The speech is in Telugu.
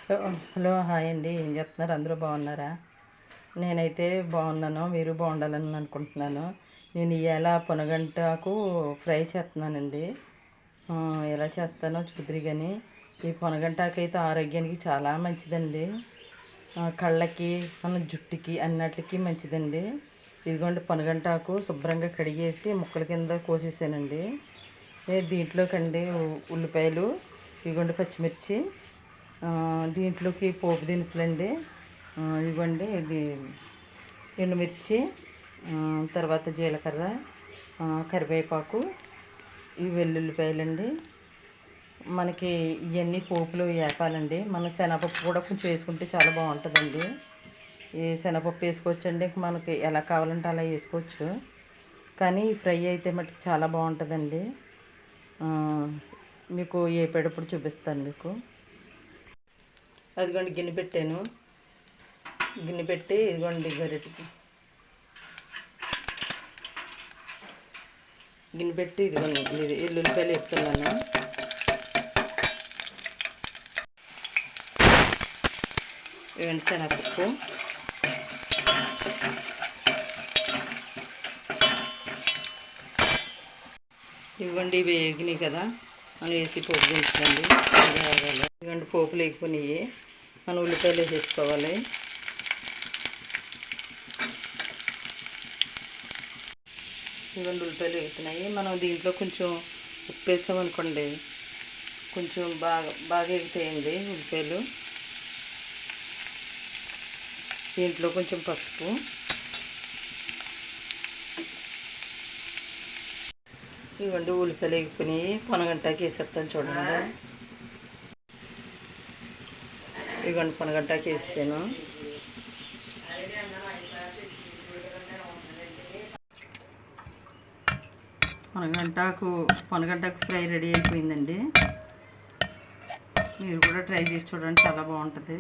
హలో హాయ్ అండి. ఏం చేస్తున్నారు? అందరూ బాగున్నారా? నేనైతే బాగున్నాను. మీరు బాగుండాలని అనుకుంటున్నాను. నేను ఇవాళ పొనగంటాకు ఫ్రై చేస్తున్నానండి. ఎలా చేస్తానో చూద్దరు కానీ ఈ పొనగంటాకు అయితే ఆరోగ్యానికి చాలా మంచిదండి. కళ్ళకి మన జుట్టుకి అన్నిటికి మంచిదండి. ఇదిగోండి పొనగంటాకు శుభ్రంగా కడిగేసి ముక్కల కింద కోసేసానండి. దీంట్లోకండి ఉల్లిపాయలు, ఇదిగోండి పచ్చిమిర్చి, దీంట్లోకి పోపు దినుసులండి. ఇవ్వండి ఇది ఎండుమిర్చి, తర్వాత జీలకర్ర, కరివేపాకు, ఈ వెల్లుల్లిపాయలండి. మనకి ఇవన్నీ పోపులో వేపాలండి. మన శనగపప్పు కూడా కొంచెం వేసుకుంటే చాలా బాగుంటుందండి. ఈ శనగపప్పు వేసుకోవచ్చండి, మనకి ఎలా కావాలంటే అలా వేసుకోవచ్చు. కానీ ఈ ఫ్రై అయితే మటుకు చాలా బాగుంటుందండి. మీకు వేపేటప్పుడు చూపిస్తాను మీకు. అదిగోండి గిన్నె పెట్టాను. గిన్నె పెట్టి ఇదిగోండి గరిటెకి గిన్నె పెట్టి ఇదిగోండి ఎల్లుల్లిపాయలు వేపుతున్నాను. ఇవ్వండి శనగపప్పు, ఇవ్వండి ఇవి వేగినాయి కదా, మనం వేసి పోపు దించండి. ఇవ్వండి పోపులు వేసుకుని మనం ఉల్లిపాయలు వేసేసుకోవాలి. ఇవ్వండి ఉల్లిపాయలు వేగుతున్నాయి. మనం దీంట్లో కొంచెం ఉప్పు వేసామనుకోండి కొంచెం బాగా ఎగుతాయండి ఉల్లిపాయలు. దీంట్లో కొంచెం పసుపు, ఇవ్వండి ఉల్లిపాయలు వేసుకుని పొనగంటాకి వేసేస్తాను చూడండి. ఇవ్వండి పొనగంటాకి వేసాను. పొనగంటాకు ఫ్రై రెడీ అయిపోయిందండి. మీరు కూడా ట్రై చేసి చూడండి, చాలా బాగుంటుంది.